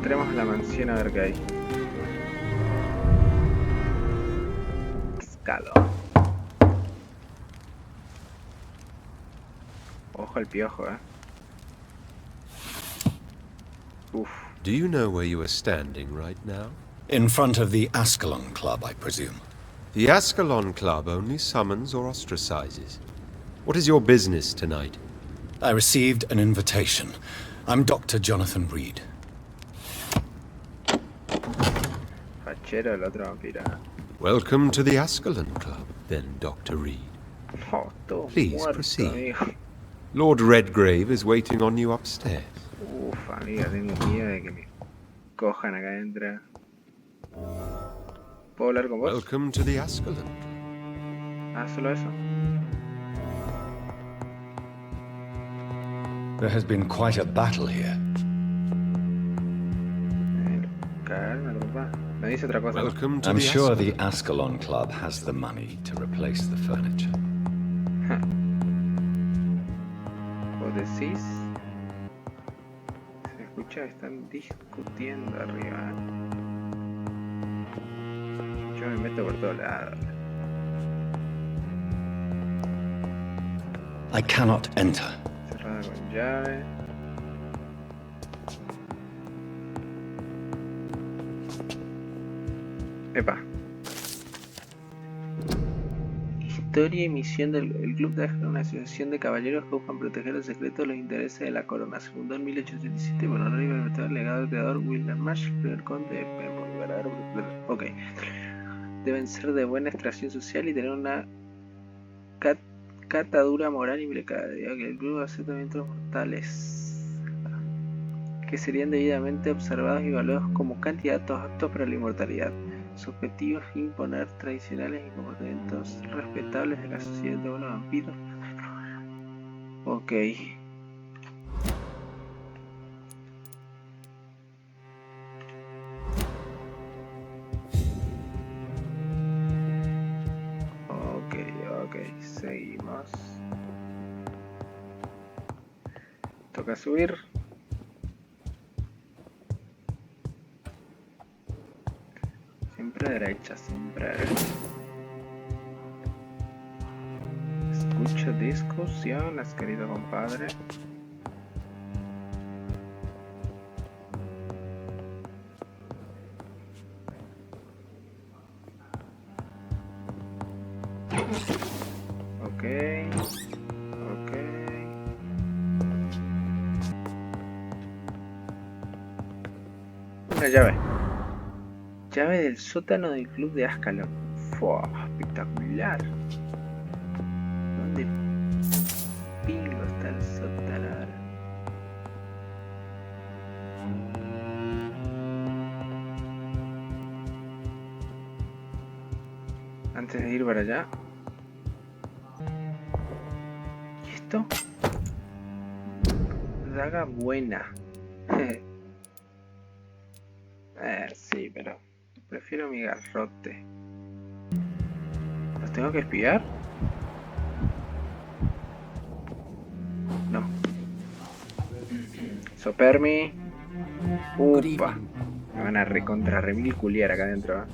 Entremos a la mansión a ver qué hay. Escalón. Ojo al piojo, Uf. Do you know where you are standing right now? In front of the Ascalon Club, I presume. The Ascalon Club only summons or ostracizes. What is your business tonight? I received an invitation. I'm Dr. Jonathan Reed. Fachero el otro vampiro. Welcome to the Ascalon Club, then, Dr. Reed. Oh, todo Please muerto, proceed. Amigo. Lord Redgrave is waiting on you upstairs. Uf, amiga, tengo miedo de que me cojan acá adentro. ¿Puedo hablar con vos? Welcome to the Ascalon. Ah, solo eso. There has been quite a battle here. Calma, papá. Me dice otra cosa. Welcome to I'm the sure Ascalon. the Ascalon Club has the money to replace the furniture. ¿Vos decís? Se escucha que están discutiendo arriba. Yo me meto por todos lados. I cannot enter. Cerrada con llave. Epa. Historia y misión del club de una asociación de caballeros que buscan proteger el secreto de los intereses de la corona. Se fundó en 1817 por honor y el legado del creador William Marsh, primer conde de Pembroke. Ok. Deben ser de buena extracción social y tener una catadura moral y precariedad que el club acepta mientras mortales que serían debidamente observados y evaluados como candidatos aptos para la inmortalidad. Su objetivo es imponer tradicionales y comportamientos respetables de la sociedad de los vampiros. Ok. Ok, seguimos. Toca subir. Siempre a derecha, siempre a derecha. Escucha discusiones, querido compadre. Ok. Una llave. Llave del sótano del club de Ascalon. ¡Fua! Espectacular. ¿Dónde pingo está el sótano ahora? Antes de ir para allá. ¿Y esto? Daga buena. Sí, pero prefiero mi garrote. ¿Los tengo que espiar? No. Sopermi. Upa. Me van a recontra remil culiar acá adentro.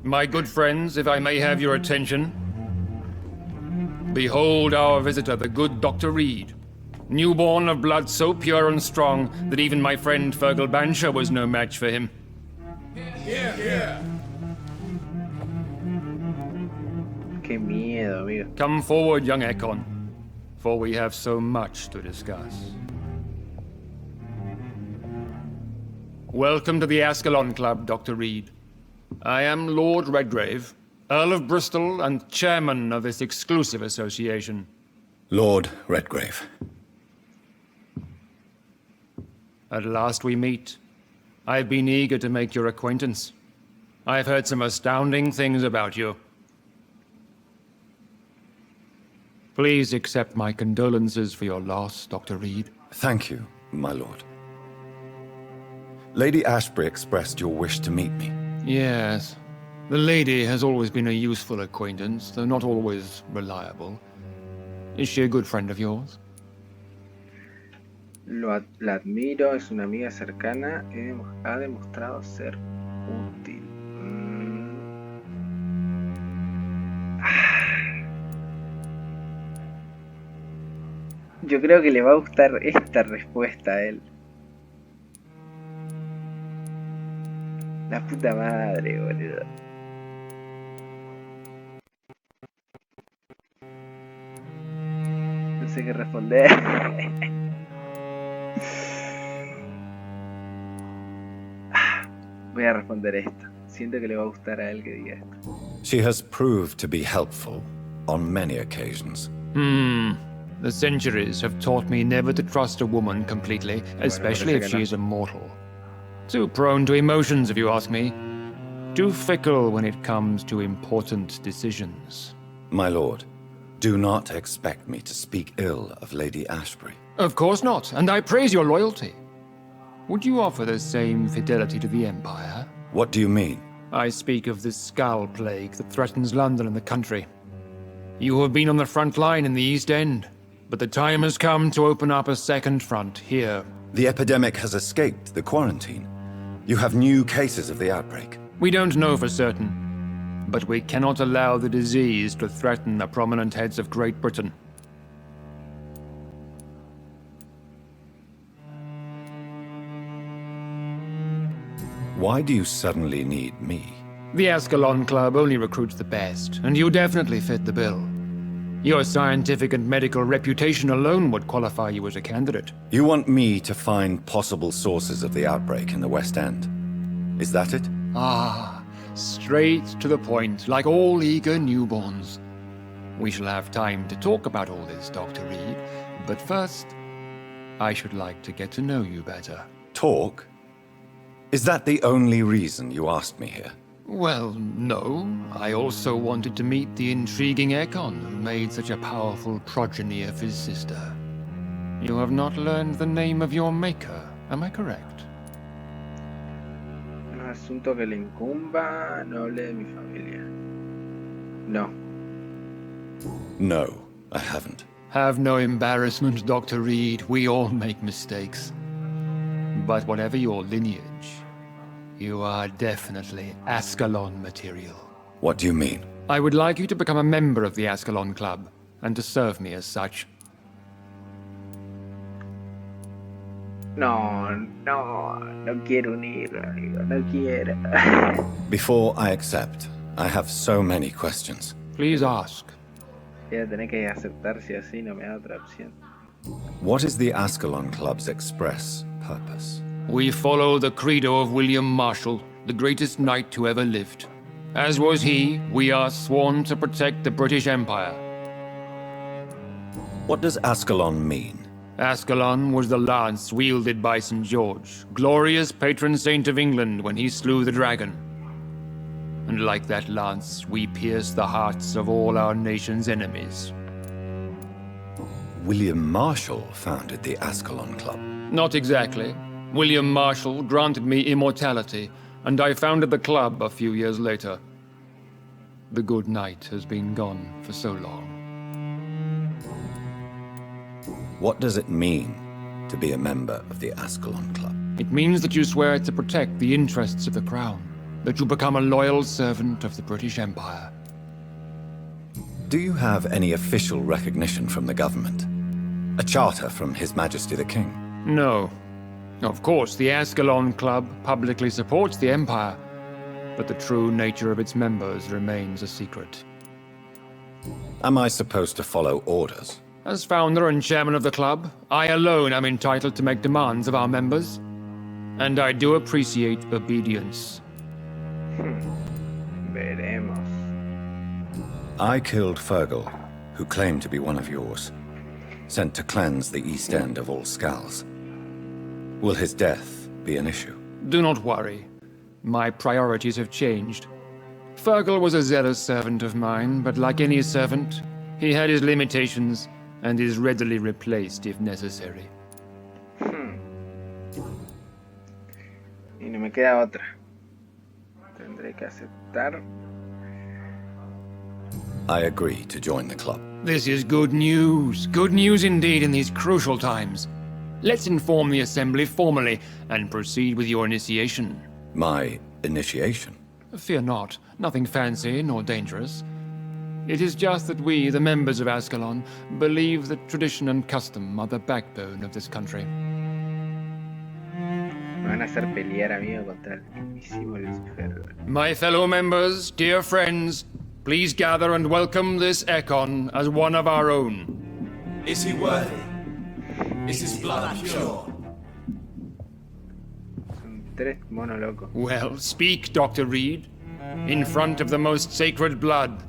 My good friends, if I may have your attention. Behold our visitor, the good Dr. Reed. Newborn of blood so pure and strong that even my friend Fergal Bansher was no match for him. Qué miedo, amigo. Come forward, young Ekon, for we have so much to discuss. Welcome to the Ascalon Club, Dr. Reed. I am Lord Redgrave, Earl of Bristol and chairman of this exclusive association. Lord Redgrave. At last we meet. I've been eager to make your acquaintance. I've heard some astounding things about you. Please accept my condolences for your loss, Dr. Reed. Thank you, my lord. Lady Ashbury expressed your wish to meet me. Yes. The lady has always been a useful acquaintance, though not always reliable. Is she a good friend of yours? La admiro, es una amiga cercana, ha demostrado ser útil. Yo creo que le va a gustar esta respuesta a él. La puta madre, boludo. No sé qué responder. Voy a responder esto. Siento que le va a gustar a él que diga esto. She has proved to be helpful on many occasions. The centuries have taught me never to trust a woman completely, especially if she is immortal. Too prone to emotions, if you ask me. Too fickle when it comes to important decisions. My lord, do not expect me to speak ill of Lady Ashbury. Of course not, and I praise your loyalty. Would you offer the same fidelity to the Empire? What do you mean? I speak of the Skull Plague that threatens London and the country. You have been on the front line in the East End, but the time has come to open up a second front here. The epidemic has escaped the quarantine. You have new cases of the outbreak. We don't know for certain, but we cannot allow the disease to threaten the prominent heads of Great Britain. Why do you suddenly need me? The Ascalon Club only recruits the best, and you definitely fit the bill. Your scientific and medical reputation alone would qualify you as a candidate. You want me to find possible sources of the outbreak in the West End. Is that it? Ah, straight to the point, like all eager newborns. We shall have time to talk about all this, Dr. Reed, but first, I should like to get to know you better. Talk? Is that the only reason you asked me here? Well, no. I also wanted to meet the intriguing Ekon who made such a powerful progeny of his sister. You have not learned the name of your maker, am I correct? Un asunto que le incumba, no hable de mi familia. No. No, I haven't. Have no embarrassment, Dr. Reed. We all make mistakes. But whatever your lineage, you are definitely Ascalon material. What do you mean? I would like you to become a member of the Ascalon Club, and to serve me as such. No quiero unir, amigo, no quiero. Before I accept, I have so many questions. Please ask. Voy a tener que aceptar si así no me da otra opción. What is the Ascalon Club's express purpose? We follow the credo of William Marshall, the greatest knight who ever lived. As was he, we are sworn to protect the British Empire. What does Ascalon mean? Ascalon was the lance wielded by St. George, glorious patron saint of England when he slew the dragon. And like that lance, we pierce the hearts of all our nation's enemies. William Marshall founded the Ascalon Club. Not exactly. William Marshall granted me immortality, and I founded the club a few years later. The good knight has been gone for so long. What does it mean to be a member of the Ascalon Club? It means that you swear to protect the interests of the crown, that you become a loyal servant of the British Empire. Do you have any official recognition from the government? A charter from His Majesty the King? No. Of course, the Ascalon Club publicly supports the Empire, but the true nature of its members remains a secret. Am I supposed to follow orders? As founder and chairman of the club, I alone am entitled to make demands of our members. And I do appreciate obedience. Veremos. I killed Fergal, who claimed to be one of yours, sent to cleanse the East End of all skulls. Will his death be an issue? Do not worry. My priorities have changed. Fergal was a zealous servant of mine, but like any servant, he had his limitations and is readily replaced if necessary. no me queda otra. Tendré que aceptar. I agree to join the club. This is good news. Good news indeed in these crucial times. Let's inform the Assembly formally and proceed with your initiation. My initiation? Fear not. Nothing fancy nor dangerous. It is just that we, the members of Ascalon, believe that tradition and custom are the backbone of this country. Me van a hacer pelear, amigo, contra el mismísimo Lucifer. My fellow members, dear friends, please gather and welcome this Ekon as one of our own. Is he worthy? Is his blood pure? Son 3 monos locos. Well, speak, Dr. Reed, in front of the most sacred blood.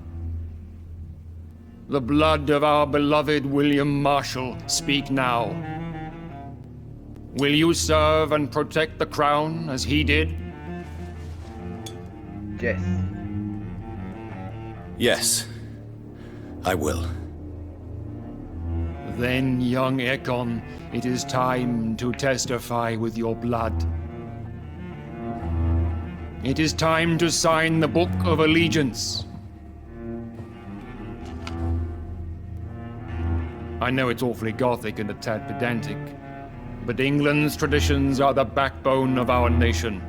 The blood of our beloved William Marshall, speak now. Will you serve and protect the crown as he did? Yes. Yes, I will. Then, young Ekon, it is time to testify with your blood. It is time to sign the Book of Allegiance. I know it's awfully gothic and a tad pedantic, but England's traditions are the backbone of our nation.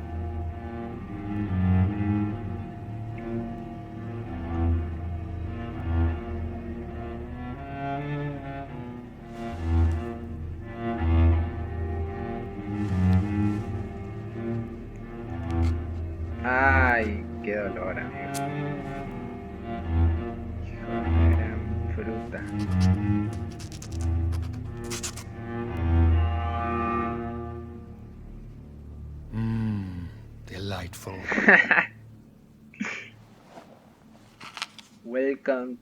Ay, qué dolor, amigo. Hijo de gran fruta. Delightful. Welcome.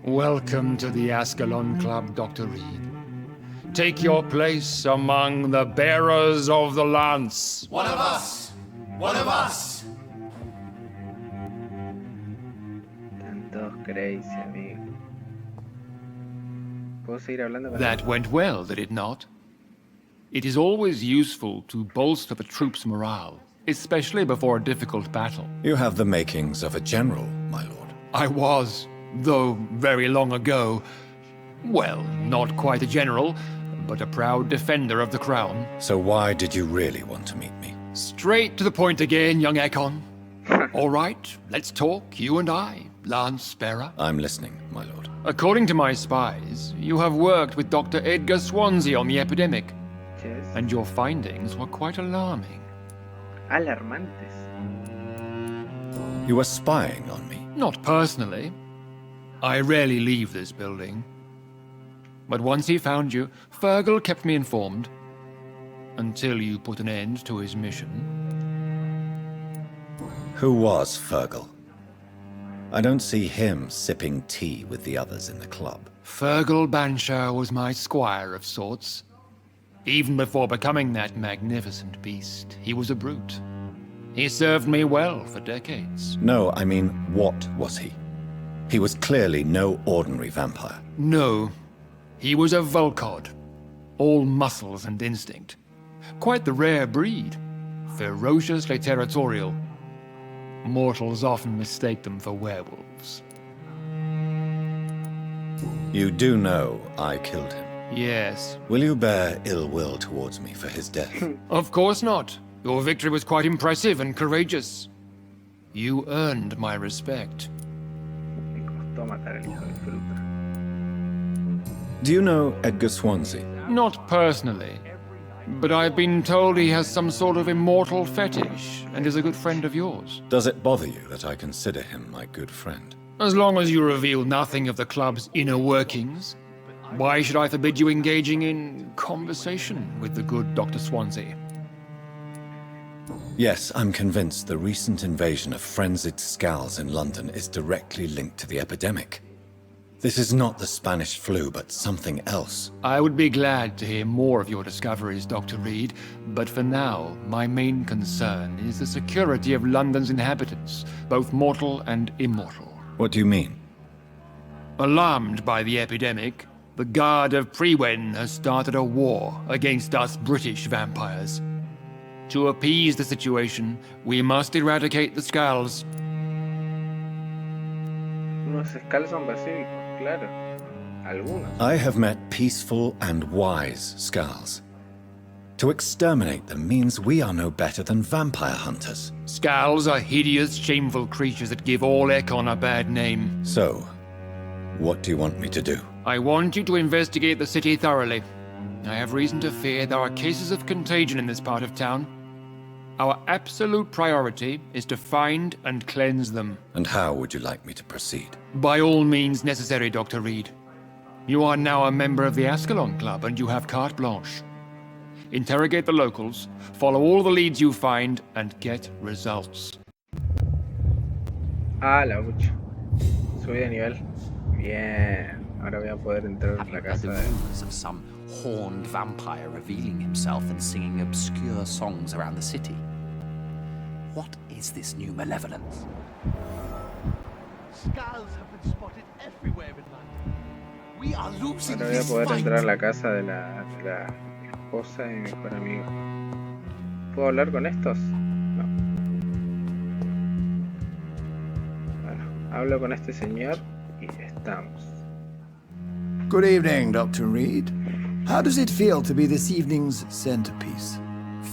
Welcome to the Ascalon Club, Dr. Reed. Take your place among the bearers of the lance. One of us! One of us! Están todos crazy, amigo. ¿Puedo seguir hablando con That went well, did it not? It is always useful to bolster the troops' morale, especially before a difficult battle. You have the makings of a general, my lord. I was, though very long ago, well, not quite a general, but a proud defender of the crown. So why did you really want to meet me? Straight to the point again, young Ekon. All right, let's talk, you and I, Lance Sparrow. I'm listening, my lord. According to my spies, you have worked with Dr. Edgar Swansea on the epidemic, Yes. and your findings were quite alarming. Alarmantes. You were spying on me. Not personally. I rarely leave this building. But once he found you, Fergal kept me informed. Until you put an end to his mission. Who was Fergal? I don't see him sipping tea with the others in the club. Fergal Banshire was my squire of sorts. Even before becoming that magnificent beast, he was a brute. He served me well for decades. No, I mean, what was he? He was clearly no ordinary vampire. No, he was a Volcod, all muscles and instinct. Quite the rare breed, ferociously territorial. Mortals often mistake them for werewolves. You do know I killed him. Yes. Will you bear ill will towards me for his death? Of course not. Your victory was quite impressive and courageous. You earned my respect. Me costó matar al hijo de fruta. Do you know Edgar Swansea? Not personally, but I've been told he has some sort of immortal fetish and is a good friend of yours. Does it bother you that I consider him my good friend? As long as you reveal nothing of the club's inner workings, why should I forbid you engaging in conversation with the good Dr. Swansea? Yes, I'm convinced the recent invasion of frenzied Scals in London is directly linked to the epidemic. This is not the Spanish flu, but something else. I would be glad to hear more of your discoveries, Dr. Reed, but for now, my main concern is the security of London's inhabitants, both mortal and immortal. What do you mean? Alarmed by the epidemic, the Guard of Prewen has started a war against us British vampires. To appease the situation, we must eradicate the Skulls. Unos Skulls son pacíficos, claro. Algunos. I have met peaceful and wise Skulls. To exterminate them means we are no better than vampire hunters. Skulls are hideous, shameful creatures that give all Ekon a bad name. So, what do you want me to do? I want you to investigate the city thoroughly. I have reason to fear there are cases of contagion in this part of town. Our absolute priority is to find and cleanse them. And how would you like me to proceed? By all means necessary, Dr. Reed. You are now a member of the Ascalon Club and you have carte blanche. Interrogate the locals, follow all the leads you find, and get results. Ah, la pucha. Subí de nivel. Bien. Ahora voy a poder entrar en la casa de... rumors of some horned vampire revealing himself and singing obscure songs around the city. What is this new malevolence? Skulls have been spotted everywhere in London. We are losing Ahora voy a this poder fight. entrar a la casa de la esposa de mi mejor amigo. ¿Puedo hablar con estos? No. Bueno, hablo con este señor y estamos. Good evening, Dr. Reed. How does it feel to be this evening's centerpiece?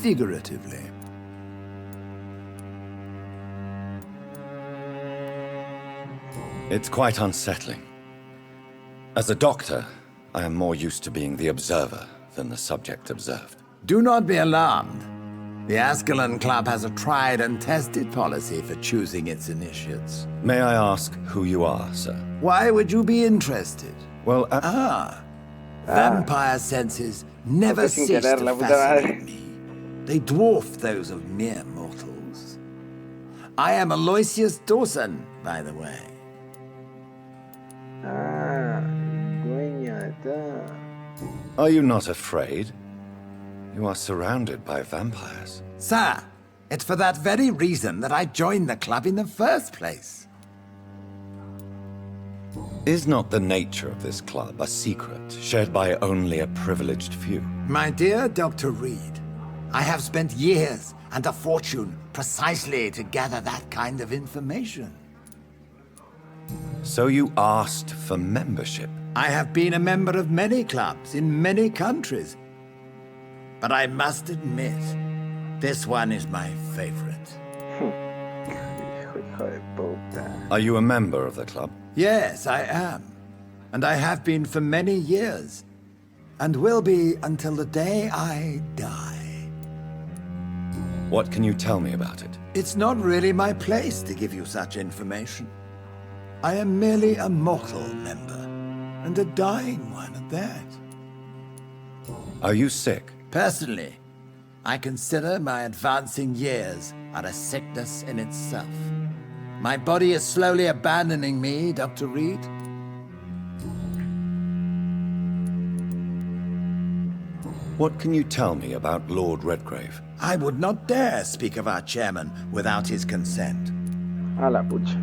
Figuratively. It's quite unsettling. As a doctor, I am more used to being the observer than the subject observed. Do not be alarmed. The Ascalon Club has a tried and tested policy for choosing its initiates. May I ask who you are, sir? Why would you be interested? Well, Vampire senses never sin cease querer, to la puta fascinate madre. me. They dwarf those of mere mortals. I am Aloysius Dawson, by the way. Ah, dueño de todo. are you not afraid? You are surrounded by vampires. Sir, it's for that very reason that I joined the club in the first place. Is not the nature of this club a secret shared by only a privileged few? My dear Dr. Reed, I have spent years and a fortune precisely to gather that kind of information. So you asked for membership? I have been a member of many clubs in many countries. But I must admit, this one is my favorite. Hijo de puta. Are you a member of the club? Yes, I am. And I have been for many years. And will be until the day I die. What can you tell me about it? It's not really my place to give you such information. I am merely a mortal member, and a dying one at that. Are you sick? Personally, I consider my advancing years are a sickness in itself. My body is slowly abandoning me, Dr. Reed. What can you tell me about Lord Redgrave? I would not dare speak of our chairman without his consent. A la pucha.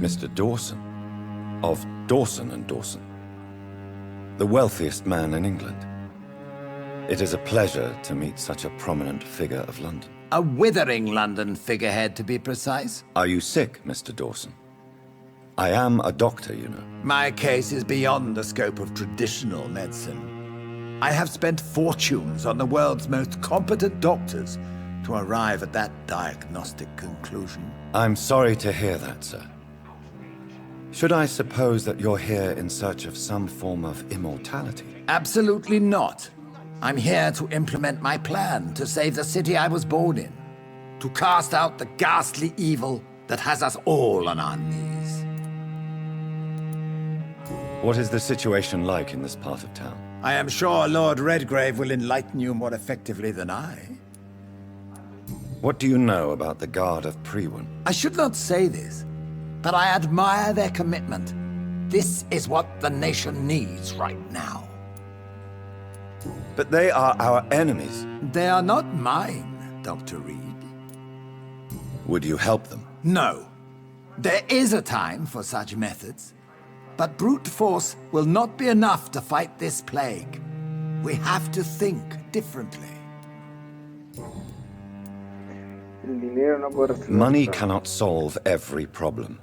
Mr. Dawson, of Dawson and Dawson, the wealthiest man in England. It is a pleasure to meet such a prominent figure of London. A withering London figurehead, to be precise. Are you sick, Mr. Dawson? I am a doctor, you know. My case is beyond the scope of traditional medicine. I have spent fortunes on the world's most competent doctors to arrive at that diagnostic conclusion. I'm sorry to hear that, sir. Should I suppose that you're here in search of some form of immortality? Absolutely not. I'm here to implement my plan to save the city I was born in. To cast out the ghastly evil that has us all on our knees. What is the situation like in this part of town? I am sure Lord Redgrave will enlighten you more effectively than I. What do you know about the Guard of Prewin? I should not say this, but I admire their commitment. This is what the nation needs right now. But they are our enemies. They are not mine, Dr. Reed. Would you help them? No. There is a time for such methods. But brute force will not be enough to fight this plague. We have to think differently. El dinero no puede resolver Money todo. cannot solve every problem.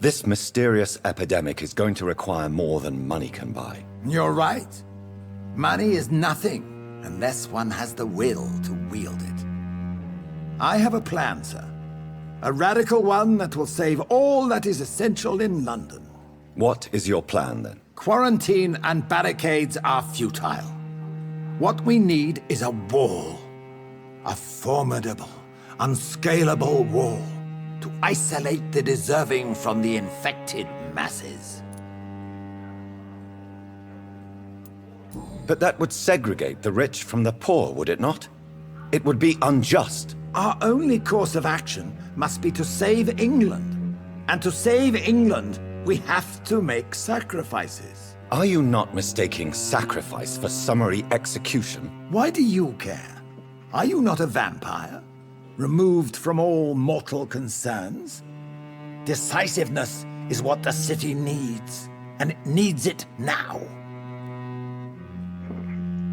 This mysterious epidemic is going to require more than money can buy. You're right. Money is nothing unless one has the will to wield it. I have a plan, sir. A radical one that will save all that is essential in London. What is your plan, then? Quarantine and barricades are futile. What we need is a wall. A formidable, unscalable wall to isolate the deserving from the infected masses. But that would segregate the rich from the poor, would it not? It would be unjust. Our only course of action must be to save England. And to save England, we have to make sacrifices. Are you not mistaking sacrifice for summary execution? Why do you care? Are you not a vampire? Removed from all mortal concerns? Decisiveness is what the city needs, and it needs it now.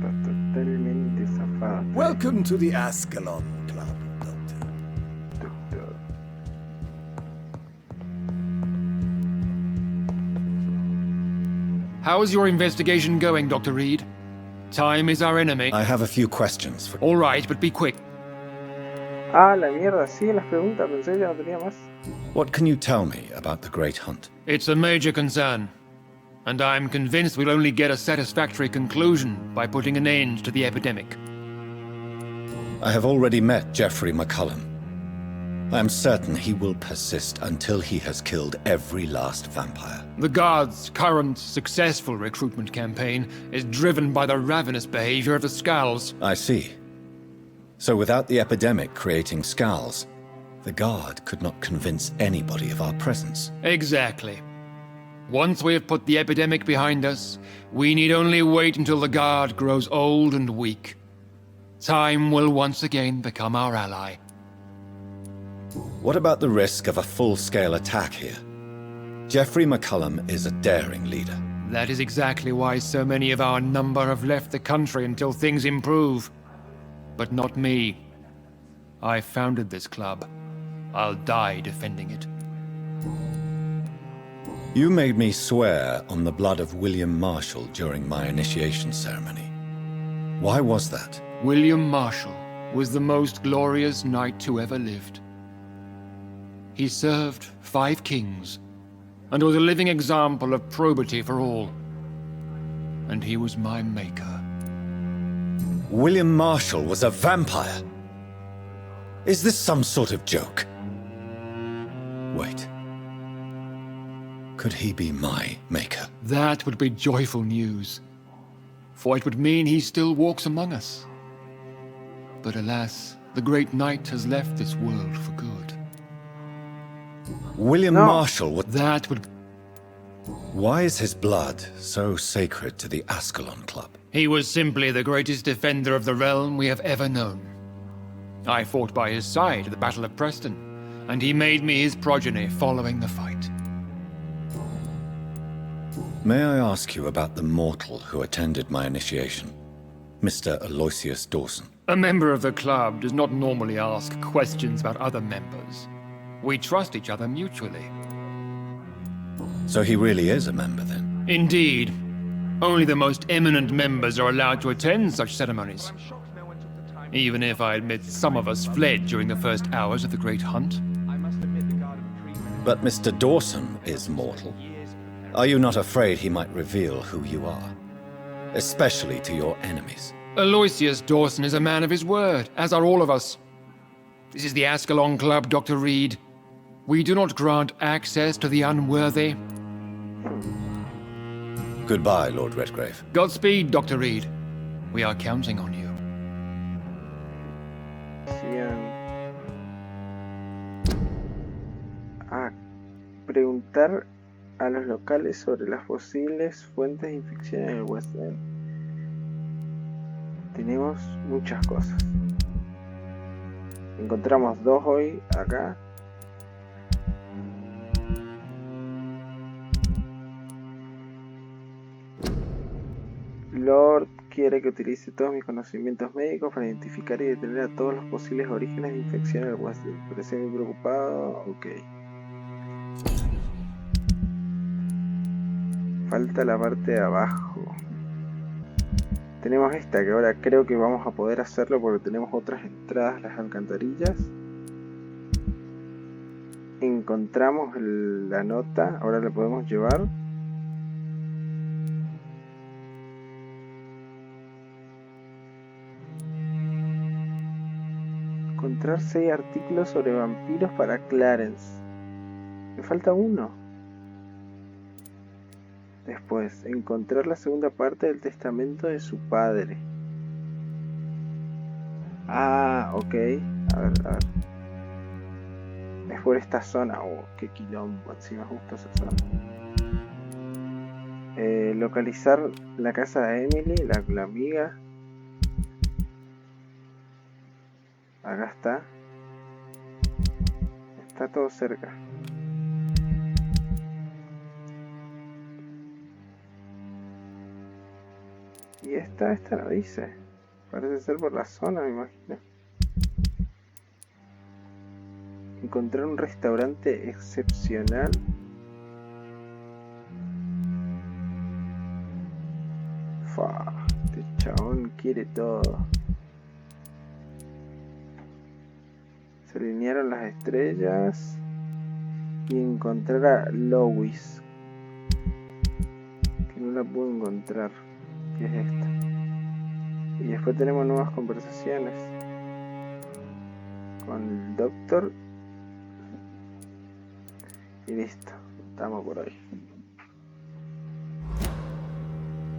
Está totalmente zafado. Welcome to the Ascalon Club, Doctor. How is your investigation going, Dr. Reed? Time is our enemy. I have a few questions for... All right, but be quick. Ah, la mierda, sí, las preguntas, pensé que ya no tenía más. What can you tell me about the Great Hunt? It's a major concern, and I'm convinced we'll only get a satisfactory conclusion by putting an end to the epidemic. I have already met Geoffrey McCullum. I am certain he will persist until he has killed every last vampire. The Guard's current successful recruitment campaign is driven by the ravenous behavior of the Skulls. I see. So without the epidemic creating Skulls, the Guard could not convince anybody of our presence. Exactly. Once we have put the epidemic behind us, we need only wait until the Guard grows old and weak. Time will once again become our ally. What about the risk of a full-scale attack here? Geoffrey McCullum is a daring leader. That is exactly why so many of our number have left the country until things improve. But not me. I founded this club. I'll die defending it. You made me swear on the blood of William Marshall during my initiation ceremony. Why was that? William Marshall was the most glorious knight who ever lived. He served 5 kings, and was a living example of probity for all. And he was my maker. William Marshall was a vampire? Is this some sort of joke? Wait. Could he be my maker? That would be joyful news, for it would mean he still walks among us. But alas, the great knight has left this world for good. William Marshall would... That would... Why is his blood so sacred to the Ascalon Club? He was simply the greatest defender of the realm we have ever known. I fought by his side at the Battle of Preston, and he made me his progeny following the fight. May I ask you about the mortal who attended my initiation? Mr. Aloysius Dawson. A member of the club does not normally ask questions about other members. We trust each other mutually. So he really is a member, then? Indeed. Only the most eminent members are allowed to attend such ceremonies. Even if I admit some of us fled during the first hours of the Great Hunt. But Mr. Dawson is mortal. Are you not afraid he might reveal who you are? Especially to your enemies. Aloysius Dawson is a man of his word, as are all of us. This is the Ascalon Club, Dr. Reed. We do not grant access to the unworthy. Goodbye, Lord Redgrave. Godspeed, Dr. Reed. We are counting on you. Sigan a preguntar a los locales sobre las posibles fuentes de infección en el West End. Tenemos muchas cosas. Encontramos 2 hoy acá. Lord quiere que utilice todos mis conocimientos médicos para identificar y detener a todos los posibles orígenes de infección en el West. Parece muy preocupado. Ok. Falta la parte de abajo. Tenemos esta, que ahora creo que vamos a poder hacerlo porque tenemos otras entradas, las alcantarillas. Encontramos la nota, ahora la podemos llevar. Encontrar 6 artículos sobre vampiros para Clarence. Me falta uno. Después, encontrar la segunda parte del testamento de su padre. Ah, ok. A ver. Es por esta zona. Oh, qué quilombo. Encima justo esa zona. Localizar la casa de Emily, la amiga. Acá está. Está todo cerca. Y esta no dice. Parece ser por la zona, me imagino. Encontrar un restaurante excepcional. Este chabón quiere todo. Se alinearon las estrellas. Y encontrar a Lois. Que no la puedo encontrar. ¿Qué es esta? Y después tenemos nuevas conversaciones con el doctor. Y listo, estamos por hoy.